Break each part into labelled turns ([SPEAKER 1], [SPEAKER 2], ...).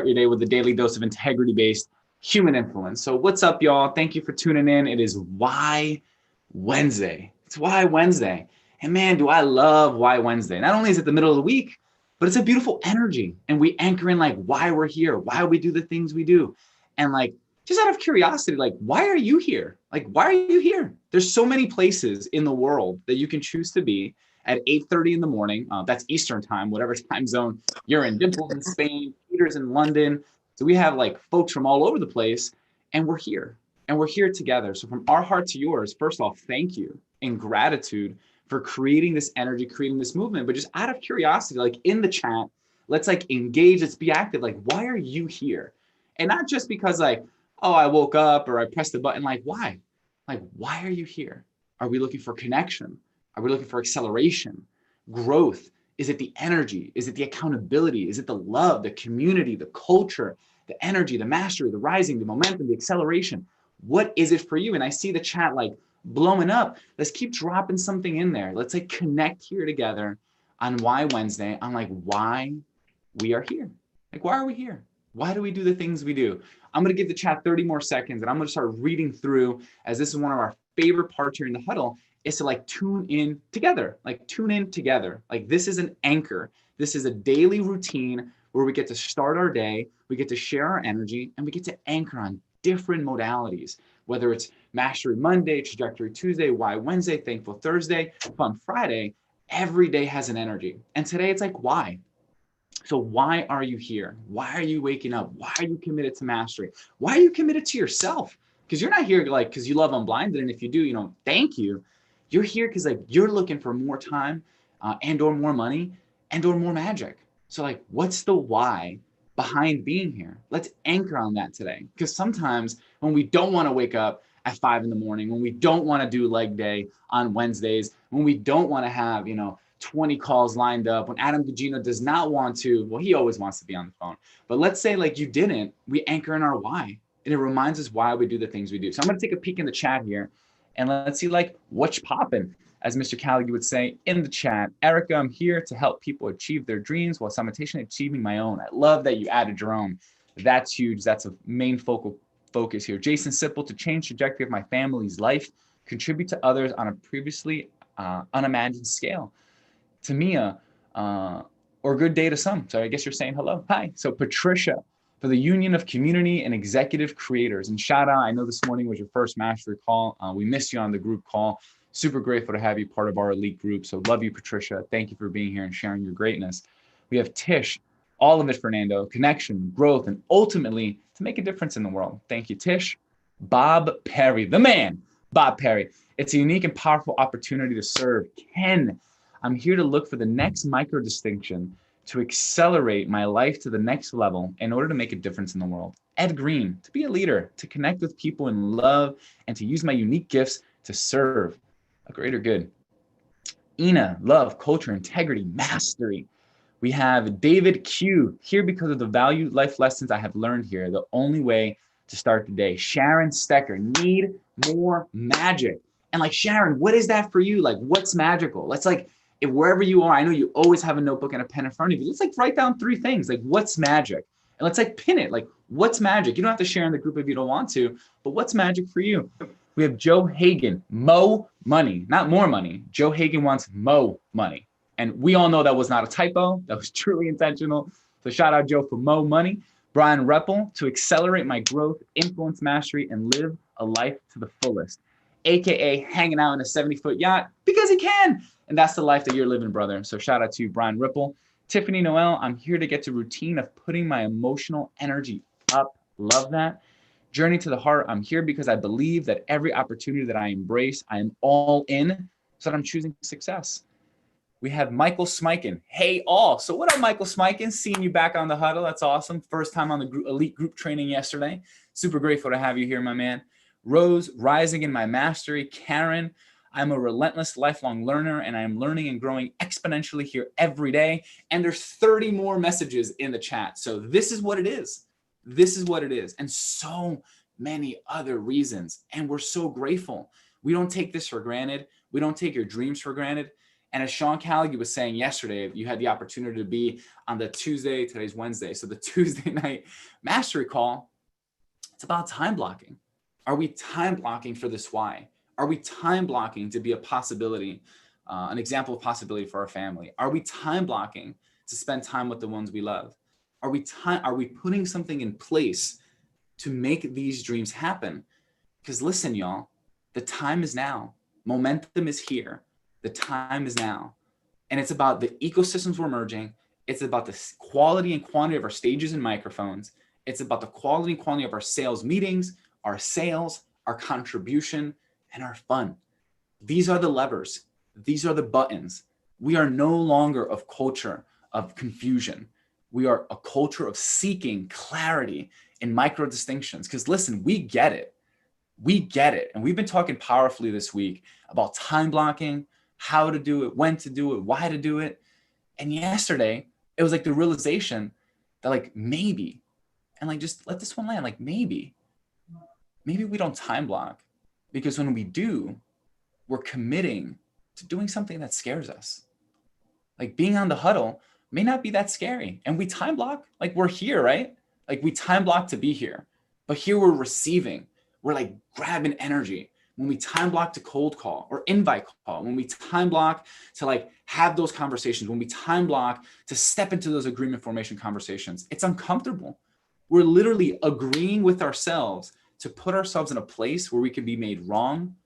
[SPEAKER 1] your day with a daily dose of integrity-based human influence. So what's up, y'all? Thank you for tuning in. It is Why Wednesday. It's Why Wednesday. And man, do I love Why Wednesday. Not only is it the middle of the week, but it's a beautiful energy. And we anchor in like why we're here, why we do the things we do. And like, just out of curiosity, like, why are you here? Like, why are you here? There's so many places in the world that you can choose to be at 8:30 in the morning. That's Eastern time, whatever time zone you're in. Dimple's in Spain, Peter's in London. So we have like folks from all over the place, and we're here. And we're here together. So from our heart to yours, first of all, thank you in gratitude for creating this energy, creating this movement. But just out of curiosity, like in the chat, let's like engage, let's be active. Like, why are you here? And not just because like, oh, I woke up or I pressed the button. Like, why? Like, why are you here? Are we looking for connection? Are we looking for acceleration, growth? Is it the energy? Is it the accountability? Is it the love, the community, the culture, the energy, the mastery, the rising, the momentum, the acceleration? What is it for you? And I see the chat like blowing up. Let's keep dropping something in there. Let's like connect here together on Why Wednesday, on like why we are here. Like, why are we here? Why do we do the things we do? I'm going to give the chat 30 more seconds and I'm going to start reading through, as this is one of our favorite parts here in the huddle, is to like tune in together, like tune in together. Like this is an anchor. This is a daily routine where we get to start our day, we get to share our energy, and we get to anchor on different modalities, whether it's Mastery Monday, Trajectory Tuesday, Why Wednesday, Thankful Thursday, Fun Friday. Every day has an energy. And today it's like, why? So why are you here? Why are you waking up? Why are you committed to mastery? Why are you committed to yourself? Because you're not here like because you love Unblinded, and if you do, you know, thank you. You're here because like you're looking for more time and or more money and or more magic. So like, what's the why behind being here? Let's anchor on that today. Because sometimes when we don't want to wake up at 5 in the morning, when we don't want to do leg day on Wednesdays, when we don't want to have, you know, 20 calls lined up, when Adam Gugino does not want to, well, he always wants to be on the phone. But let's say like you didn't, we anchor in our why. And it reminds us why we do the things we do. So I'm going to take a peek in the chat here and let's see like what's popping, as Mr. Callagy would say in the chat. Erica, I'm here to help people achieve their dreams while simultaneously achieving my own. I love that you added your own. That's huge. That's a main focus here. Jason Sipple, to change trajectory of my family's life, contribute to others on a previously unimagined scale. Tamia, or good day to some. So I guess you're saying hello. Hi. So Patricia, for the Union of Community and Executive Creators. And shout out, I know this morning was your first mastery call. We missed you on the group call. Super grateful to have you part of our elite group. So love you, Patricia. Thank you for being here and sharing your greatness. We have Tish, all of it, Fernando, connection, growth, and ultimately to make a difference in the world. Thank you, Tish. Bob Perry, the man, Bob Perry. It's a unique and powerful opportunity to serve. Ken, I'm here to look for the next micro distinction to accelerate my life to the next level in order to make a difference in the world. Ed Green, to be a leader, to connect with people in love, and to use my unique gifts to serve a greater good. Ina, love, culture, integrity, mastery. We have David Q, here because of the value life lessons I have learned here, the only way to start the day. Sharon Stecker, need more magic. And like, Sharon, what is that for you? Like, what's magical? Let's like, if wherever you are, I know you always have a notebook and a pen in front of you. Let's like write down 3 things. Like, what's magic? And let's like pin it. Like, what's magic? You don't have to share in the group if you don't want to, but what's magic for you? We have Joe Hagan, mo money, not more money. Joe Hagan wants mo money. And we all know that was not a typo. That was truly intentional. So shout out Joe for mo money. Brian Reppel, to accelerate my growth, influence mastery, and live a life to the fullest. AKA hanging out in a 70-foot yacht because he can. And that's the life that you're living, brother. So shout out to you, Brian Ripple. Tiffany Noel, I'm here to get to routine of putting my emotional energy up. Love that. Journey to the heart, I'm here because I believe that every opportunity that I embrace, I am all in, so that I'm choosing success. We have Michael Smikin. Hey, all. So what up, Michael Smikin? Seeing you back on the huddle. That's awesome. First time on the elite group training yesterday. Super grateful to have you here, my man. Rose, rising in my mastery. Karen, I'm a relentless lifelong learner, and I am learning and growing exponentially here every day. And there's 30 more messages in the chat. So this is what it is. This is what it is. And so many other reasons. And we're so grateful. We don't take this for granted. We don't take your dreams for granted. And as Sean Callagy was saying yesterday, you had the opportunity to be on the Tuesday, today's Wednesday, so the Tuesday night mastery call. It's about time blocking. Are we time blocking for this why? Are we time blocking to be a possibility, an example of possibility for our family? Are we time blocking to spend time with the ones we love? Are we putting something in place to make these dreams happen? Because listen, y'all, the time is now. Momentum is here. The time is now. And it's about the ecosystems we're merging. It's about the quality and quantity of our stages and microphones. It's about the quality and quantity of our sales meetings, our sales, our contribution, and our fun. These are the levers. These are the buttons. We are no longer a culture of confusion. We are a culture of seeking clarity in micro distinctions. Because listen, we get it. We get it. And we've been talking powerfully this week about time blocking, how to do it, when to do it, why to do it. And yesterday, it was like the realization that like maybe, and like just let this one land, like maybe we don't time block, because when we do, we're committing to doing something that scares us. Like being on the huddle may not be that scary. And we time block, like we're here, right? Like we time block to be here, but here we're receiving. We're like grabbing energy. When we time block to cold call or invite call, when we time block to like have those conversations, when we time block to step into those agreement formation conversations, it's uncomfortable. We're literally agreeing with ourselves to put ourselves in a place where we can be made wrong,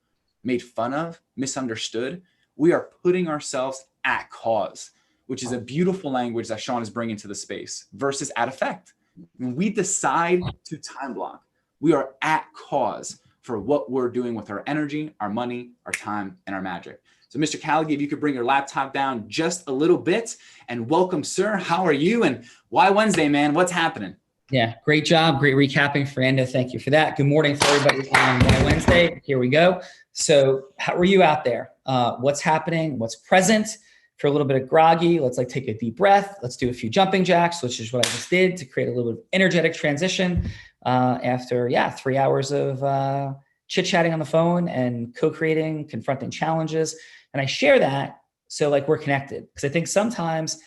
[SPEAKER 1] made fun of, misunderstood. We are putting ourselves at cause, which is a beautiful language that Sean is bringing to the space, versus at effect. When we decide to time block, we are at cause for what we're doing with our energy, our money, our time, and our magic. So Mr. Callagy, if you could bring your laptop down just a little bit, and welcome, sir. How are you? And why Wednesday, man? What's happening?
[SPEAKER 2] Yeah, great job. Great recapping, Fernando. Thank you for that. Good morning for everybody on Why Wednesday. Here we go. So how are you out there? What's happening? What's present? If you're a little bit of groggy, let's like take a deep breath. Let's do a few jumping jacks, which is what I just did to create a little bit of energetic transition after 3 hours of chit-chatting on the phone and co-creating, confronting challenges. And I share that so like we're connected, because I think sometimes,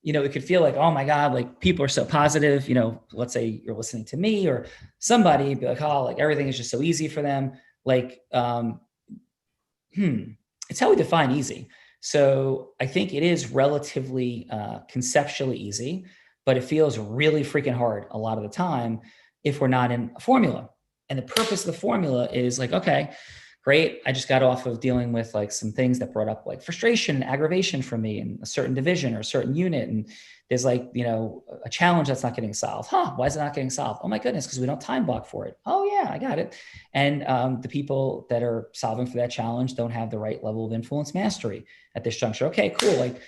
[SPEAKER 2] it could feel like, oh my God, like people are so positive, let's say you're listening to me or somebody, be like, oh, like everything is just so easy for them. Like, it's how we define easy. So I think it is relatively conceptually easy, but it feels really freaking hard a lot of the time if we're not in a formula. And the purpose of the formula is like, okay, great. I just got off of dealing with like some things that brought up like frustration, aggravation for me in a certain division or a certain unit. And there's like, a challenge that's not getting solved. Why is it not getting solved? Oh my goodness, because we don't time block for it. Oh yeah, I got it. And the people that are solving for that challenge don't have the right level of influence mastery at this juncture. Okay, cool. Like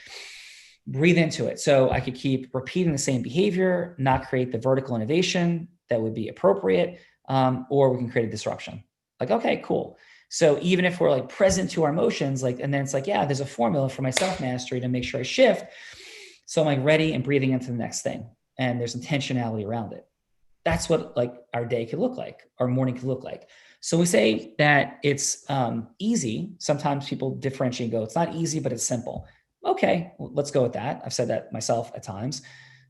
[SPEAKER 2] breathe into it. So I could keep repeating the same behavior, not create the vertical innovation that would be appropriate, or we can create a disruption. Like, okay, cool. So even if we're like present to our emotions, like, and then it's like, there's a formula for my self-mastery to make sure I shift. So I'm like ready and breathing into the next thing. And there's intentionality around it. That's what like our day could look like, our morning could look like. So we say that it's easy. Sometimes people differentiate and go, it's not easy, but it's simple. Okay, well, let's go with that. I've said that myself at times.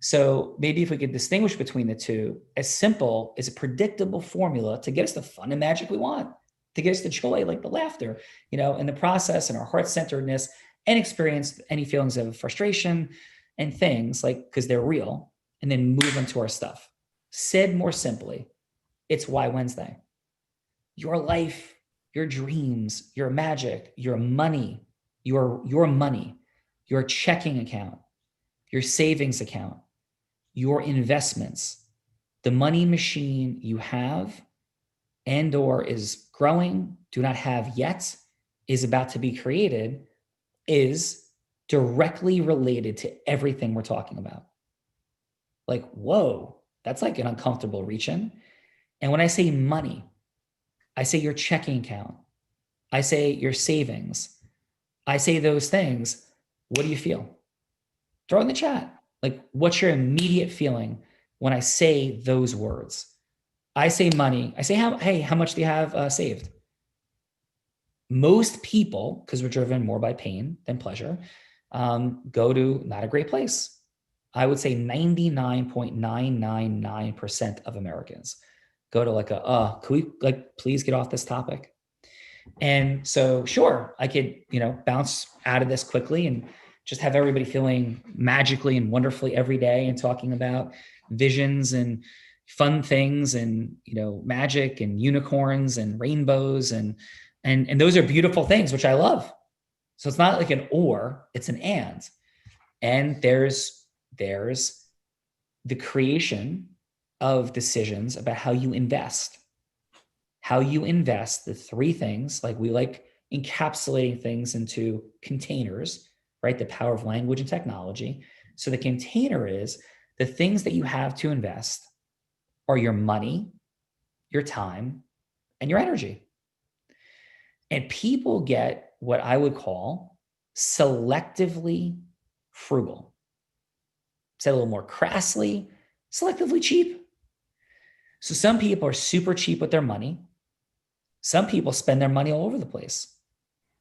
[SPEAKER 2] So maybe if we could distinguish between the two, as simple is a predictable formula to get us the fun and magic we want, to get us the joy, like the laughter, in the process, and our heart-centeredness, and experience any feelings of frustration and things like, because they're real, and then move into our stuff. Said more simply, it's Why Wednesday. Your life, your dreams, your magic, your money, your money, your checking account, your savings account, your investments, the money machine you have and or is growing, do not have yet, is about to be created, is directly related to everything we're talking about. Like, whoa, that's like an uncomfortable reach in. And when I say money, I say your checking account, I say your savings, I say those things. What do you feel? Throw in the chat. Like, what's your immediate feeling when I say those words? I say money. I say, how much do you have saved? Most people, because we're driven more by pain than pleasure, go to not a great place. I would say 99.999% of Americans go to like can we like please get off this topic? And so, sure, I could, bounce out of this quickly and just have everybody feeling magically and wonderfully every day and talking about visions and fun things and, magic and unicorns and rainbows and those are beautiful things, which I love. So it's not like an or, it's an and. And there's the creation of decisions about how you invest. How you invest, the three things, like we like encapsulating things into containers, right? The power of language and technology. So the container is the things that you have to invest are your money, your time, and your energy. And people get what I would call selectively frugal. Say a little more crassly, selectively cheap. So some people are super cheap with their money. Some people spend their money all over the place.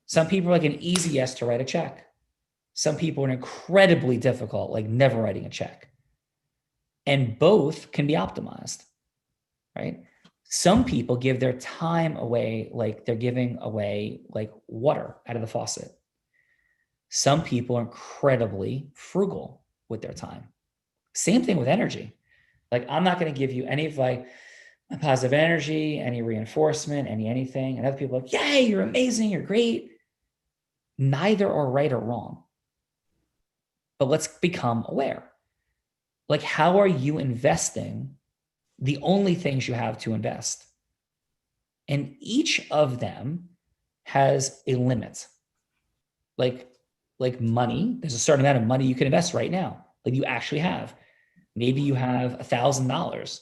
[SPEAKER 2] Some people are like an easy yes to write a check. Some people are incredibly difficult, like never writing a check. And both can be optimized, right? Some people give their time away like they're giving away like water out of the faucet. Some people are incredibly frugal with their time. Same thing with energy. Like I'm not going to give you any of like my positive energy, any reinforcement, anything. And other people are like, yay, you're amazing, you're great. Neither are right or wrong. But let's become aware. Like, how are you investing the only things you have to invest? And each of them has a limit. Like money, there's a certain amount of money you can invest right now. Like you actually have. Maybe you have $1,000.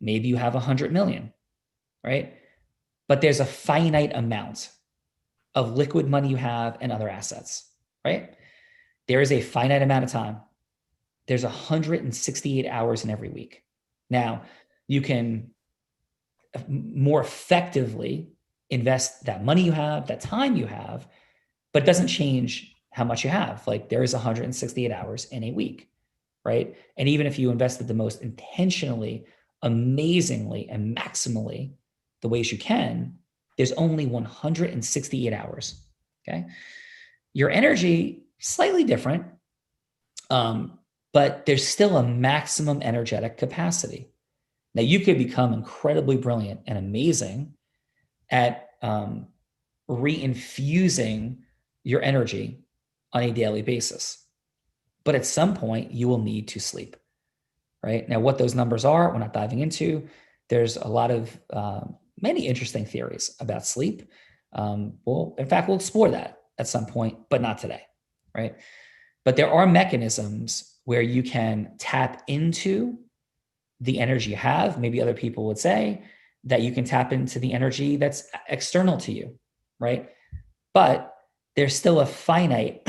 [SPEAKER 2] Maybe you have 100 million, right? But there's a finite amount of liquid money you have and other assets, right? There is a finite amount of time. There's 168 hours in every week. Now, you can more effectively invest that money you have, that time you have, but it doesn't change how much you have. Like there is 168 hours in a week, right? And even if you invested the most intentionally, amazingly, and maximally the ways you can, there's only 168 hours, okay? Your energy, slightly different, but there's still a maximum energetic capacity. Now, you could become incredibly brilliant and amazing at reinfusing your energy on a daily basis. But at some point, you will need to sleep, right? Now, what those numbers are, we're not diving into. There's a lot of many interesting theories about sleep. In fact, we'll explore that at some point, but not today, right? But there are mechanisms where you can tap into the energy you have. Maybe other people would say that you can tap into the energy that's external to you, right? But there's still a finite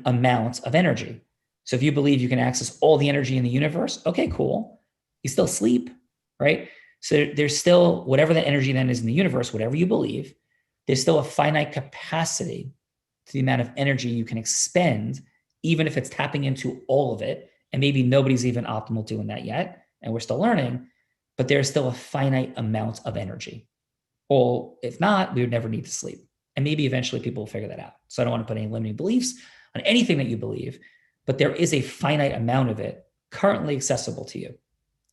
[SPEAKER 2] amount of energy. So if you believe you can access all the energy in the universe, okay, cool. You still sleep, right? So there's still whatever that energy then is in the universe, whatever you believe, there's still a finite capacity to the amount of energy you can expend, even if it's tapping into all of it. And maybe nobody's even optimal doing that yet, and we're still learning, but there's still a finite amount of energy. Or if not, we would never need to sleep. And maybe eventually people will figure that out. So I don't want to put any limiting beliefs on anything that you believe, but there is a finite amount of it currently accessible to you,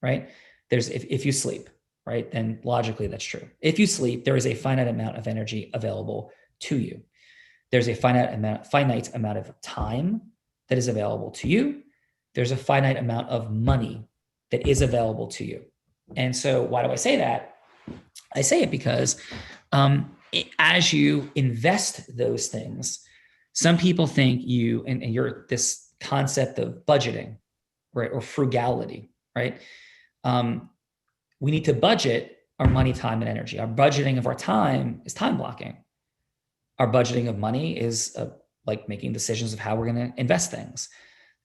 [SPEAKER 2] right? There's if you sleep, right? Then logically that's true. If you sleep, there is a finite amount of energy available to you. There's a finite amount of time that is available to you. There's a finite amount of money that is available to you. And so why do I say that? I say it because as you invest those things, some people think and you're this concept of budgeting, right? Or frugality, right? We need to budget our money, time, and energy. Our budgeting of our time is time blocking. Our budgeting of money is like making decisions of how we're going to invest things.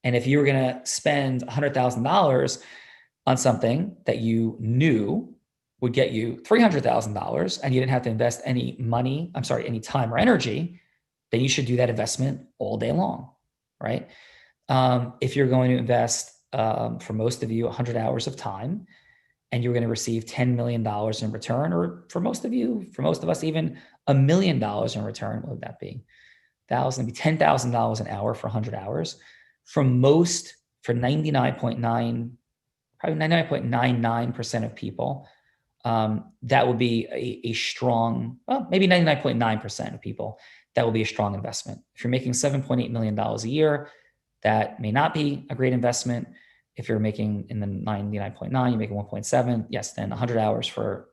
[SPEAKER 2] And if you were going to spend $100,000 on something that you knew would get you $300,000 and you didn't have to invest any time or energy, then you should do that investment all day long, right? If you're going to invest, for most of you, 100 hours of time, and you're going to receive $10 million in return, or for most of us, even $1 million in return, what would that be? Maybe $10,000 an hour for 100 hours. For 99.99% of people, that would be a strong, well, maybe 99.9% of people, that will be a strong investment. If you're making $7.8 million a year, that may not be a great investment. If you're making in the 99.9, you're making 1.7, yes, then 100 hours for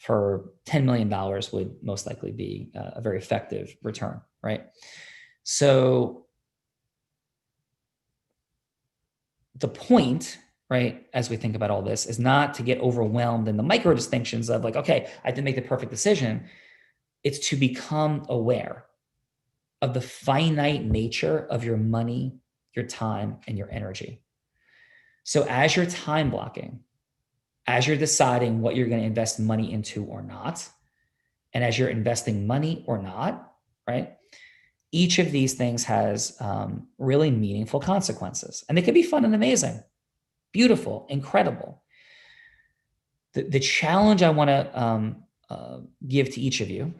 [SPEAKER 2] $10 million would most likely be a very effective return, right? So the point, right, as we think about all this, is not to get overwhelmed in the micro distinctions of like, okay, I have to make the perfect decision. It's to become aware of the finite nature of your money, your time, and your energy. So as you're time blocking, as you're deciding what you're going to invest money into or not, and as you're investing money or not, right, each of these things has really meaningful consequences. And they can be fun and amazing, beautiful, incredible. The challenge I want to give to each of you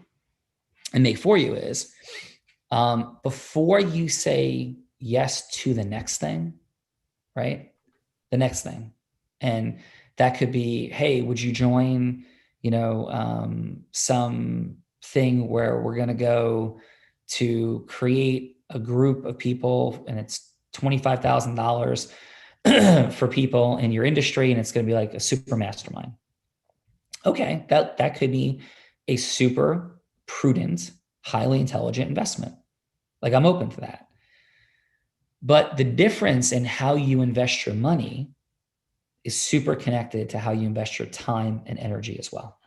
[SPEAKER 2] and make for you is, before you say yes to the next thing, right? The next thing. And that could be, hey, would you join, some thing where we're going to go to create a group of people and it's $25,000 for people in your industry, and it's going to be like a super mastermind. Okay, that could be a super prudent, highly intelligent investment. Like, I'm open to that. But the difference in how you invest your money is super connected to how you invest your time and energy as well.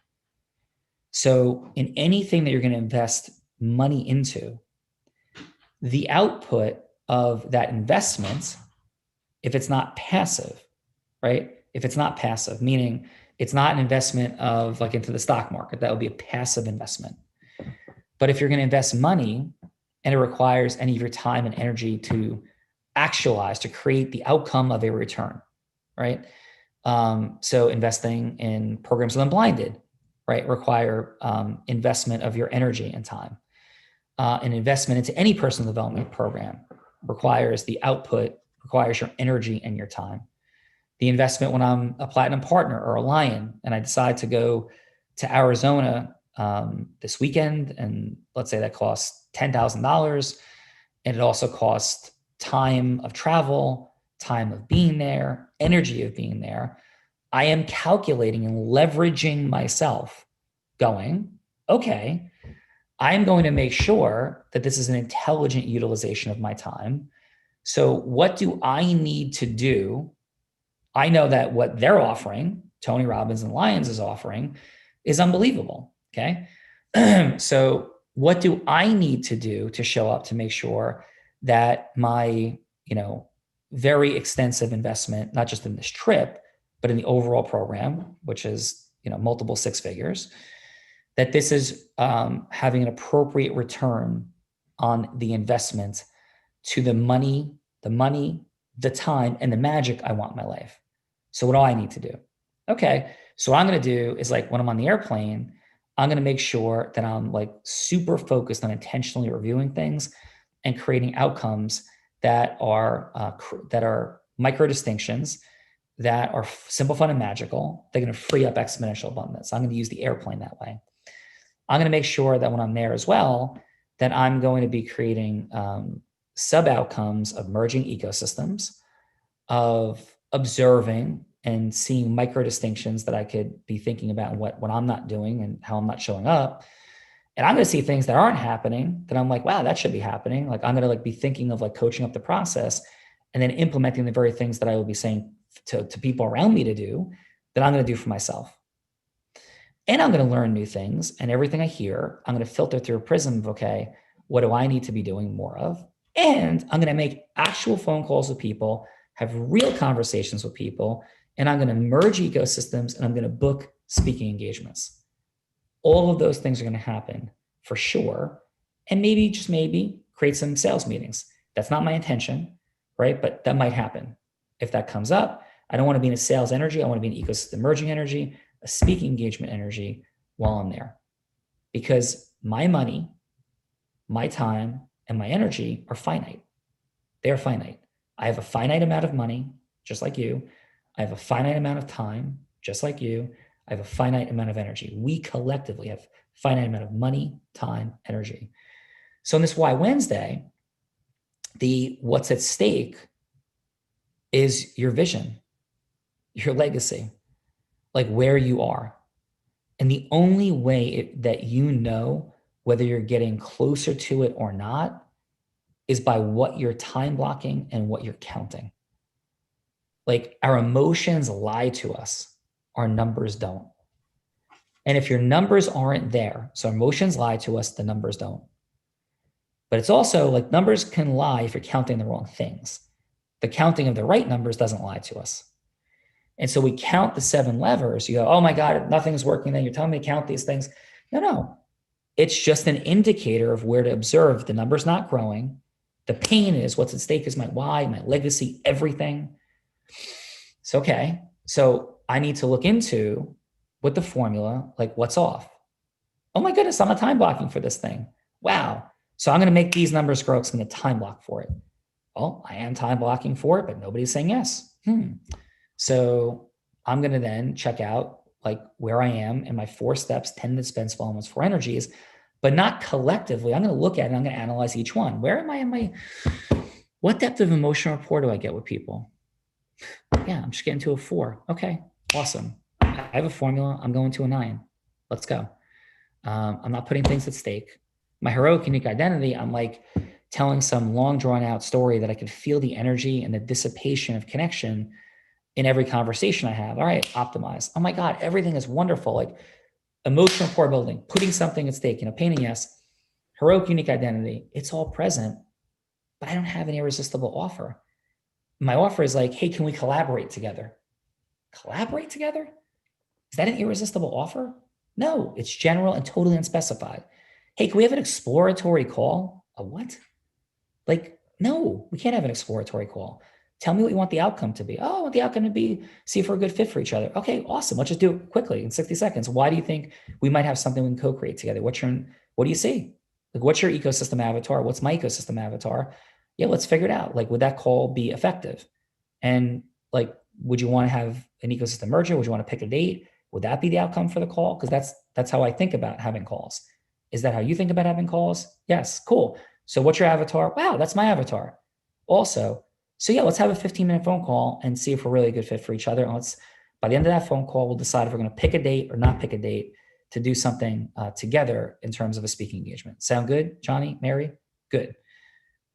[SPEAKER 2] So in anything that you're going to invest money into, the output of that investment, if it's not passive, right? If it's not passive, meaning it's not an investment of like into the stock market, that would be a passive investment. But if you're going to invest money and it requires any of your time and energy to actualize, to create the outcome of a return, right? So investing in programs with Unblinded, right, require investment of your energy and time. An investment into any personal development program requires the output, requires your energy and your time. The investment when I'm a platinum partner or a Lion and I decide to go to Arizona this weekend, and let's say that costs $10,000, and it also costs time of travel, time of being there, energy of being there, I am calculating and leveraging myself, going, okay, I'm going to make sure that this is an intelligent utilization of my time. So what do I need to do? I know that what they're offering, Tony Robbins and Lions is offering, is unbelievable, okay? So what do I need to do to show up to make sure that my, very extensive investment, not just in this trip, but in the overall program, which is, multiple six figures, that this is having an appropriate return on the investment to the money, the time, and the magic I want in my life. So what do I need to do? Okay, so what I'm going to do is, like, when I'm on the airplane, I'm going to make sure that I'm like super focused on intentionally reviewing things and creating outcomes that are micro distinctions, that are simple, fun, and magical. They're going to free up exponential abundance. I'm going to use the airplane that way. I'm going to make sure that when I'm there as well, that I'm going to be creating sub outcomes of merging ecosystems, of observing and seeing micro distinctions that I could be thinking about what I'm not doing and how I'm not showing up. And I'm going to see things that aren't happening that I'm like, wow, that should be happening. Like, I'm going to like be thinking of like coaching up the process and then implementing the very things that I will be saying to people around me to do that I'm going to do for myself. And I'm going to learn new things, and everything I hear, I'm going to filter through a prism of, okay, what do I need to be doing more of? And I'm going to make actual phone calls with people, have real conversations with people, and I'm going to merge ecosystems, and I'm going to book speaking engagements. All of those things are going to happen for sure. And maybe, just maybe, create some sales meetings. That's not my intention, right? But that might happen. If that comes up, I don't want to be in a sales energy. I want to be in ecosystem merging energy, a speaking engagement energy while I'm there. Because my money, my time, and my energy are finite. They are finite. I have a finite amount of money, just like you. I have a finite amount of time, just like you. I have a finite amount of energy. We collectively have a finite amount of money, time, energy. So in this Why Wednesday, the what's at stake is your vision, your legacy, like where you are. And the only way that you know whether you're getting closer to it or not is by what you're time blocking and what you're counting. Like, our emotions lie to us, our numbers don't. And if your numbers aren't there, so emotions lie to us, the numbers don't. But it's also like, numbers can lie if you're counting the wrong things. The counting of the right numbers doesn't lie to us. And so we count the 7 levers. You go, oh my God, nothing's working. Then you're telling me to count these things. No. It's just an indicator of where to observe. The number's not growing. The pain is, what's at stake is my why, my legacy, everything. It's okay. So I need to look into, with the formula, like, what's off? Oh my goodness, I'm not time blocking for this thing. Wow. So I'm going to make these numbers grow because I'm going to time block for it. Well, I am time blocking for it, but nobody's saying yes. So I'm going to then check out like where I am and my 4 steps, 10 dispensable elements, 4 energies, but not collectively. I'm going to look at it. I'm going to analyze each one. Where am I in my, what depth of emotional rapport do I get with people? Yeah, I'm just getting to a 4. Okay, awesome. I have a formula. I'm going to a 9. Let's go. I'm not putting things at stake. My heroic unique identity, I'm like telling some long drawn out story that I could feel the energy and the dissipation of connection in every conversation I have. All right, optimize. Oh my God, everything is wonderful. Like, emotional rapport building, putting something at stake, pain and yes, heroic unique identity, it's all present, but I don't have an irresistible offer. My offer is like, hey, can we collaborate together? Collaborate together? Is that an irresistible offer? No, it's general and totally unspecified. Hey, can we have an exploratory call? A what? Like, no, we can't have an exploratory call. Tell me what you want the outcome to be. Oh, I want the outcome to be, see if we're a good fit for each other. Okay, awesome. Let's just do it quickly in 60 seconds. Why do you think we might have something we can co-create together? What do you see? Like, what's your ecosystem avatar? What's my ecosystem avatar? Yeah, let's figure it out. Like, would that call be effective? And like, would you want to have an ecosystem merger? Would you want to pick a date? Would that be the outcome for the call? Because that's how I think about having calls. Is that how you think about having calls? Yes, cool. So what's your avatar? Wow, that's my avatar. Also, so yeah, let's have a 15-minute phone call and see if we're really a good fit for each other. And by the end of that phone call, we'll decide if we're going to pick a date or not pick a date to do something together in terms of a speaking engagement. Sound good, Johnny, Mary? Good.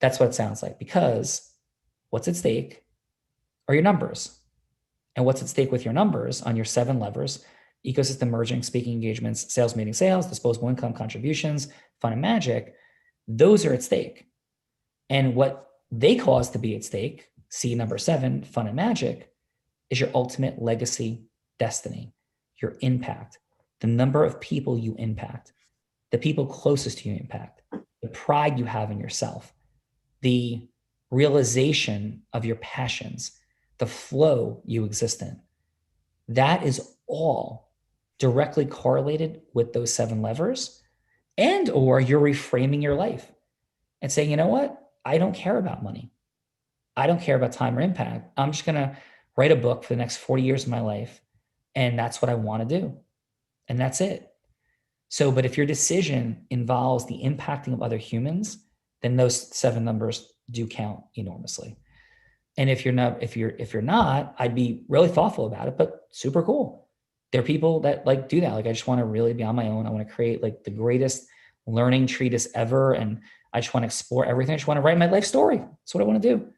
[SPEAKER 2] That's what it sounds like, because what's at stake are your numbers. And what's at stake with your numbers on your 7 levers: ecosystem merging, speaking engagements, sales meeting sales, disposable income, contributions, fun and magic, those are at stake. And what they cause to be at stake, C number 7, fun and magic, is your ultimate legacy, destiny, your impact, the number of people you impact, the people closest to you impact, the pride you have in yourself, the realization of your passions, the flow you exist in. That is all directly correlated with those 7 levers. And or you're reframing your life and saying, you know what? I don't care about money. I don't care about time or impact. I'm just going to write a book for the next 40 years of my life. And that's what I want to do. And that's it. So, but if your decision involves the impacting of other humans, then those 7 numbers do count enormously. And if you're not, I'd be really thoughtful about it, but super cool. There are people that like do that. Like, I just want to really be on my own. I want to create like the greatest learning treatise ever. And I just want to explore everything. I just want to write my life story. That's what I want to do.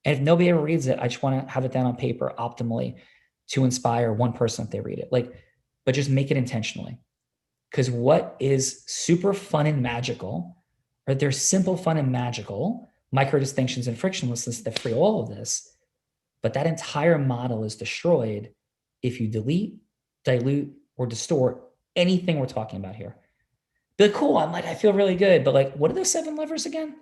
[SPEAKER 2] And if nobody ever reads it, I just want to have it down on paper optimally to inspire one person if they read it. Like, but just make it intentionally. Because what is super fun and magical, or they're simple, fun, and magical, micro distinctions and frictionlessness that free all of this. But that entire model is destroyed if you delete, dilute, or distort anything we're talking about here. Be like, cool. I'm like, I feel really good. But like, what are those 7 levers again?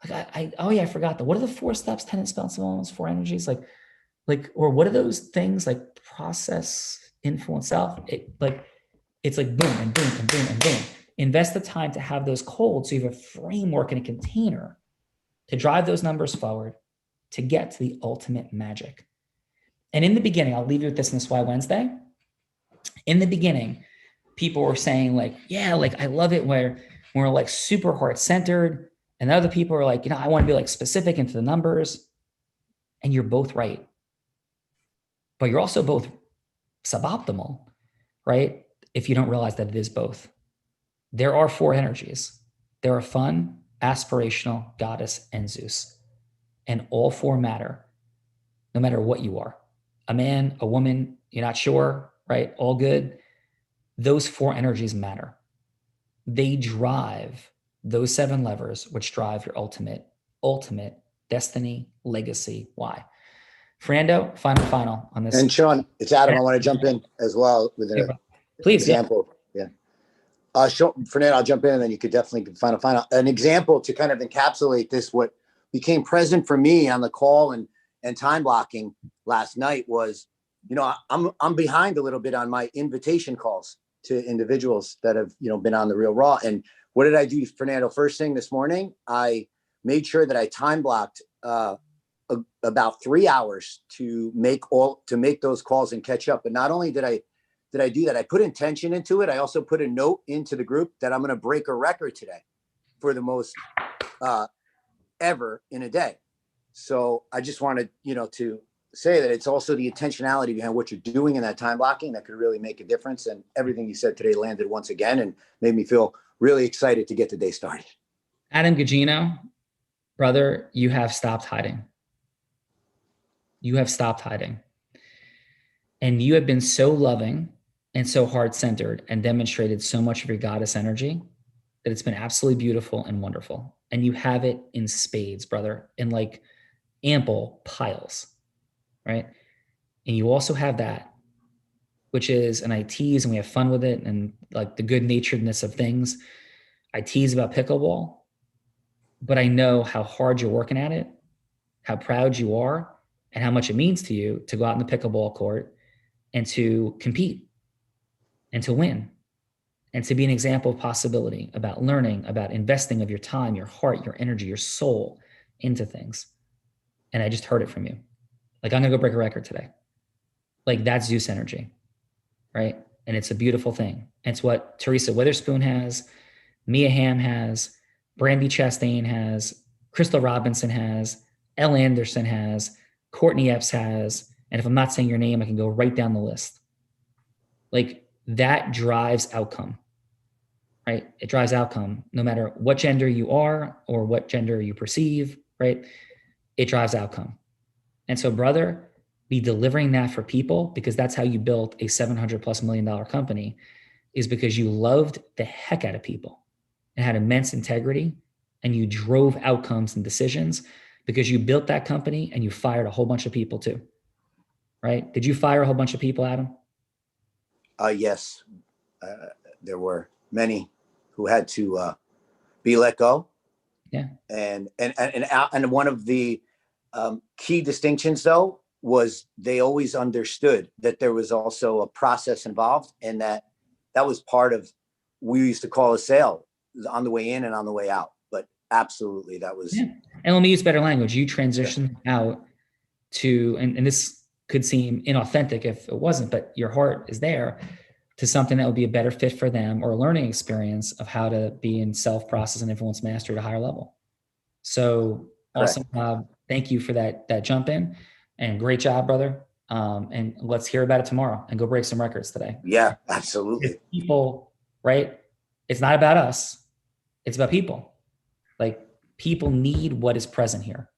[SPEAKER 2] Like, oh yeah, I forgot that. What are the 4 steps, tenets, spells, 4 energies? Or what are those things like process, influence, self? It's like boom and boom and boom and boom. Invest the time to have those cold so you have a framework and a container to drive those numbers forward to get to the ultimate magic. And in the beginning, I'll leave you with this in this Why Wednesday. In the beginning, people were saying like, yeah, like I love it where we're like super heart centered. And other people are like, I want to be like specific into the numbers. And you're both right. But you're also both suboptimal, right? If you don't realize that it is both. There are 4 energies. There are fun, aspirational, goddess, and Zeus. And all 4 matter, no matter what you are. A man, a woman, you're not sure, right? All good. Those 4 energies matter. They drive those 7 levers, which drive your ultimate destiny, legacy. Why? Fernando, final on this.
[SPEAKER 3] And Sean, it's Adam. I want to jump in as well with an example. Yeah. Fernando, I'll jump in and then you could definitely final. An example to kind of encapsulate this, what became present for me on the call and time blocking last night was, I'm behind a little bit on my invitation calls to individuals that have, been on the Real Raw. And what did I do, Fernando? First thing this morning, I made sure that I time blocked about 3 hours to make those calls and catch up. But not only did I do that, I put intention into it. I also put a note into the group that I'm going to break a record today for the most ever in a day. So I just wanted, to say that it's also the intentionality behind what you're doing in that time blocking that could really make a difference. And everything you said today landed once again and made me feel really excited to get the day started.
[SPEAKER 2] Adam Gugino, brother, you have stopped hiding. You have stopped hiding. And you have been so loving and so heart-centered and demonstrated so much of your goddess energy that it's been absolutely beautiful and wonderful. And you have it in spades, brother, in like ample piles, right? And you also have that, which is, and I tease and we have fun with it and like the good naturedness of things. I tease about pickleball, but I know how hard you're working at it, how proud you are, and how much it means to you to go out in the pickleball court and to compete and to win and to be an example of possibility, about learning, about investing of your time, your heart, your energy, your soul into things. And I just heard it from you. Like, I'm going to go break a record today. Like, that's Zeus energy, right? And it's a beautiful thing. It's what Teresa Witherspoon has, Mia Hamm has, Brandy Chastain has, Crystal Robinson has, Elle Anderson has, Courtney Epps has, and if I'm not saying your name, I can go right down the list. Like, that drives outcome, right? It drives outcome no matter what gender you are or what gender you perceive, right? It drives outcome. And so, brother, be delivering that for people, because that's how you built a $700+ million company, is because you loved the heck out of people and had immense integrity, and you drove outcomes and decisions because you built that company and you fired a whole bunch of people too, right? Did you fire a whole bunch of people, Adam?
[SPEAKER 3] Yes. There were many who had to be let go.
[SPEAKER 2] Yeah.
[SPEAKER 3] And one of the key distinctions, though, was they always understood that there was also a process involved, and that was part of, we used to call a sale, on the way in and on the way out. But absolutely, that was.
[SPEAKER 2] Yeah. And let me use better language. You transitioned out to, and this could seem inauthentic if it wasn't, but your heart is there, to something that would be a better fit for them, or a learning experience of how to be in self-process and influence mastery at a higher level. So awesome. Thank you for that jump in, and great job, brother. And let's hear about it tomorrow and go break some records today.
[SPEAKER 3] Yeah, absolutely.
[SPEAKER 2] It's people, right? It's not about us. It's about people. Like, people need what is present here.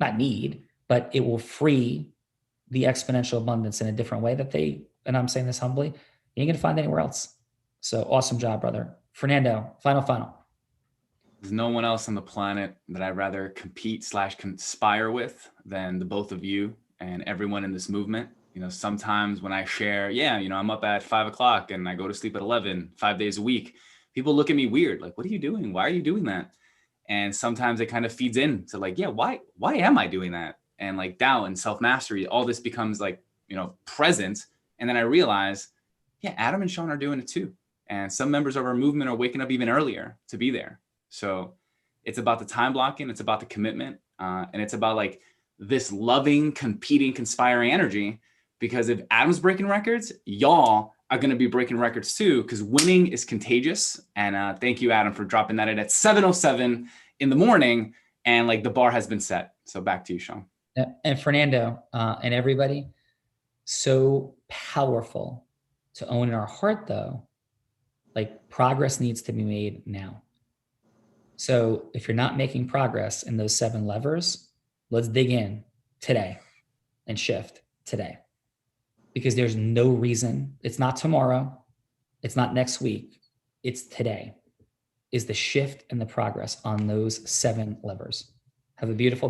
[SPEAKER 2] Not need, but it will free the exponential abundance in a different way that they, and I'm saying this humbly, you ain't gonna find anywhere else. So awesome job, brother. Fernando, final.
[SPEAKER 1] There's no one else on the planet that I'd rather compete / conspire with than the both of you and everyone in this movement. Sometimes when I share, I'm up at 5 o'clock and I go to sleep at 11, 5 days a week, people look at me weird. Like, what are you doing? Why are you doing that? And sometimes it kind of feeds into like, why am I doing that? And like doubt and self-mastery, all this becomes like, present. And then I realize, Adam and Sean are doing it too. And some members of our movement are waking up even earlier to be there. So it's about the time blocking. It's about the commitment. And it's about like this loving, competing, conspiring energy. Because if Adam's breaking records, y'all are going to be breaking records too, because winning is contagious. And thank you, Adam, for dropping that in at 7:07 in the morning. And like the bar has been set. So back to you, Sean.
[SPEAKER 2] And Fernando and everybody, so powerful to own in our heart, though. Like progress needs to be made now. So if you're not making progress in those 7 levers, let's dig in today and shift today. Because there's no reason, it's not tomorrow, it's not next week, it's today, is the shift and the progress on those 7 levers. Have a beautiful